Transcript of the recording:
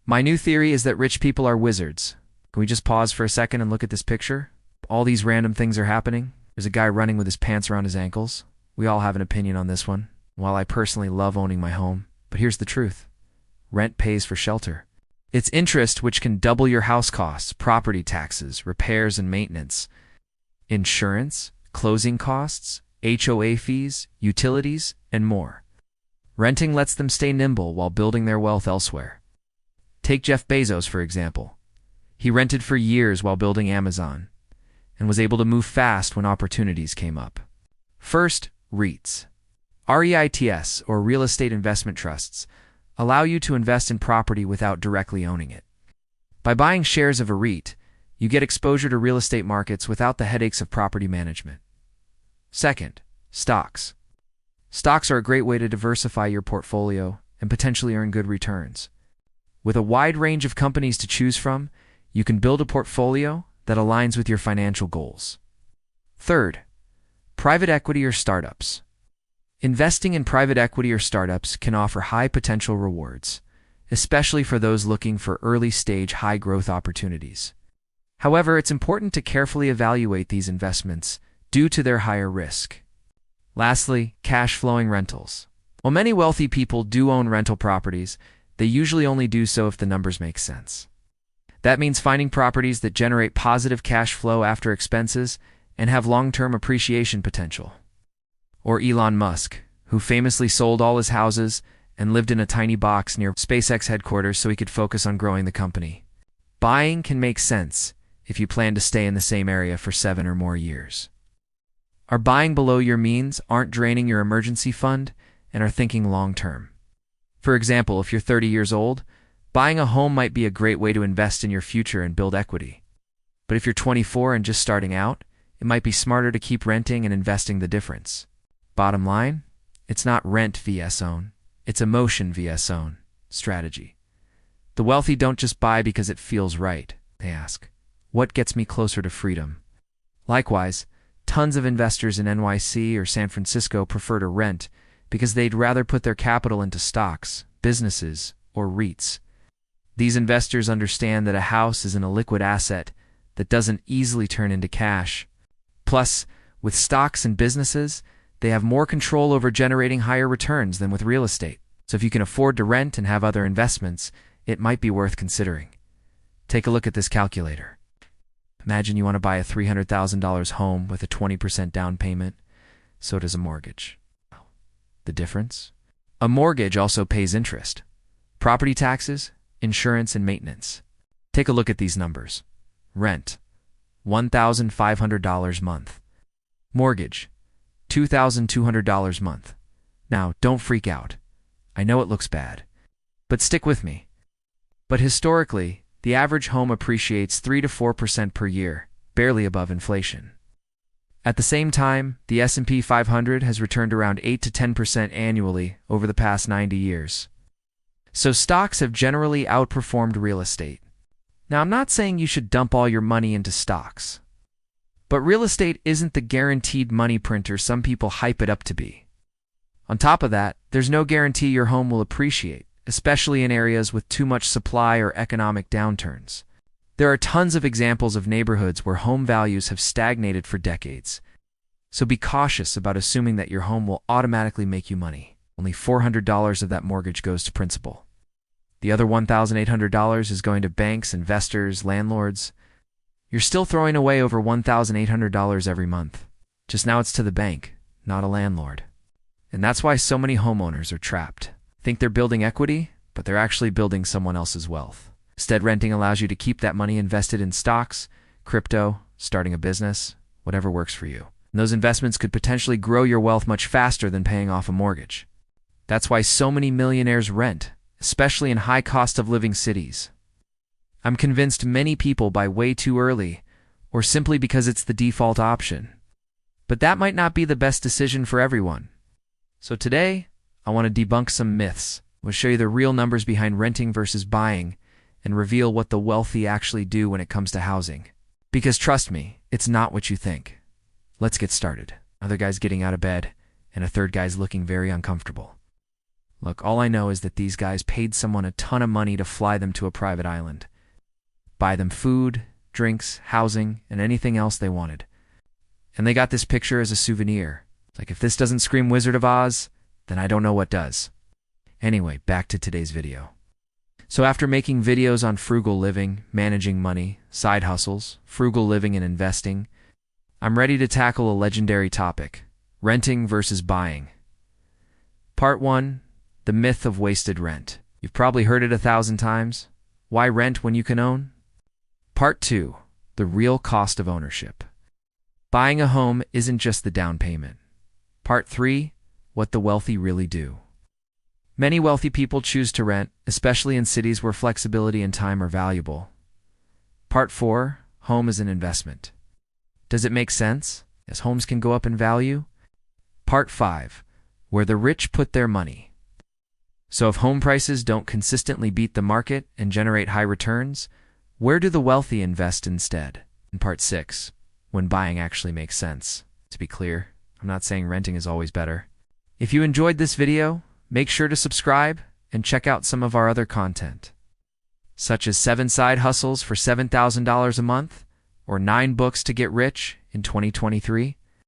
My new theory is that rich people are wizards. Can we just pause for a second and look at this picture? All these random things are happening. There's a guy running with his pants around his ankles. We all have an opinion on this one. While I personally love owning my home, but here's the truth. Rent pays for shelter. It's interest which can double your house costs, property taxes, repairs and maintenance, insurance, closing costs, HOA fees, utilities, and more. Renting lets them stay nimble while building their wealth elsewhere. Take Jeff Bezos, for example. He rented for years while building Amazon and was able to move fast when opportunities came up. First, REITs. REITs, or real estate investment trusts, allow you to invest in property without directly owning it. By buying shares of a REIT, you get exposure to real estate markets without the headaches of property management. Second, stocks. Stocks are a great way to diversify your portfolio and potentially earn good returns. With a wide range of companies to choose from, you can build a portfolio that aligns with your financial goals. Third, private equity or startups. Investing in private equity or startups can offer high potential rewards, especially for those looking for early-stage high-growth opportunities. However, it's important to carefully evaluate these investments due to their higher risk. Lastly, cash-flowing rentals. While many wealthy people do own rental properties, they usually only do so if the numbers make sense. That means finding properties that generate positive cash flow after expenses and have long-term appreciation potential. Or Elon Musk, who famously sold all his houses and lived in a tiny box near SpaceX headquarters so he could focus on growing the company. Buying can make sense if you plan to stay in the same area for 7 or more years. Are buying below your means, aren't draining your emergency fund, and are thinking long-term. For example, if you're 30 years old, buying a home might be a great way to invest in your future and build equity. But if you're 24 and just starting out, it might be smarter to keep renting and investing the difference. Bottom line, it's not rent vs own, it's emotion vs own strategy. The wealthy don't just buy because it feels right. They ask, what gets me closer to freedom? Likewise, tons of investors in NYC or San Francisco prefer to rent because they'd rather put their capital into stocks, businesses, or REITs. These investors understand that a house isn't a liquid asset that doesn't easily turn into cash. Plus, with stocks and businesses, they have more control over generating higher returns than with real estate. So if you can afford to rent and have other investments, it might be worth considering. Take a look at this calculator. Imagine you want to buy a $300,000 home with a 20% down payment. So does a mortgage. The difference? A mortgage also pays interest, property taxes, insurance, and maintenance. Take a look at these numbers. Rent, $1,500 month. Mortgage, $2,200 month. Now, don't freak out. I know it looks bad, but stick with me. But historically, the average home appreciates 3 to 4% per year, barely above inflation. At the same time, the S&P 500 has returned around 8 to 10% annually over the past 90 years. So stocks have generally outperformed real estate. Now, I'm not saying you should dump all your money into stocks. But real estate isn't the guaranteed money printer some people hype it up to be. On top of that, there's no guarantee your home will appreciate, especially in areas with too much supply or economic downturns. There are tons of examples of neighborhoods where home values have stagnated for decades. So be cautious about assuming that your home will automatically make you money. Only $400 of that mortgage goes to principal. The other $1,800 is going to banks, investors, landlords. You're still throwing away over $1,800 every month. Just now it's to the bank, not a landlord. And that's why so many homeowners are trapped. Think they're building equity, but they're actually building someone else's wealth. Instead, renting allows you to keep that money invested in stocks, crypto, starting a business, whatever works for you. And those investments could potentially grow your wealth much faster than paying off a mortgage. That's why so many millionaires rent, especially in high cost of living cities. I'm convinced many people buy way too early, or simply because it's the default option. But that might not be the best decision for everyone. So today, I want to debunk some myths. We'll show you the real numbers behind renting versus buying, and reveal what the wealthy actually do when it comes to housing. Because trust me, it's not what you think. Let's get started. Another guy's getting out of bed, and a third guy's looking very uncomfortable. Look, all I know is that these guys paid someone a ton of money to fly them to a private island, buy them food, drinks, housing, and anything else they wanted. And they got this picture as a souvenir. Like, if this doesn't scream Wizard of Oz, then I don't know what does. Anyway, back to today's video. So after making videos on frugal living, managing money, side hustles, frugal living and investing, I'm ready to tackle a legendary topic: renting versus buying. Part 1. The myth of wasted rent. You've probably heard it 1,000 times. Why rent when you can own? Part 2. The real cost of ownership. Buying a home isn't just the down payment. Part 3. What the wealthy really do. Many wealthy people choose to rent, especially in cities where flexibility and time are valuable. Part 4. Home as an investment. Does it make sense, as homes can go up in value? Part 5. Where the rich put their money. So if home prices don't consistently beat the market and generate high returns, where do the wealthy invest instead? In Part 6. When buying actually makes sense. To be clear, I'm not saying renting is always better. If you enjoyed this video, make sure to subscribe and check out some of our other content, such as 7 side hustles for $7,000 a month, or 9 books to get rich in 2023.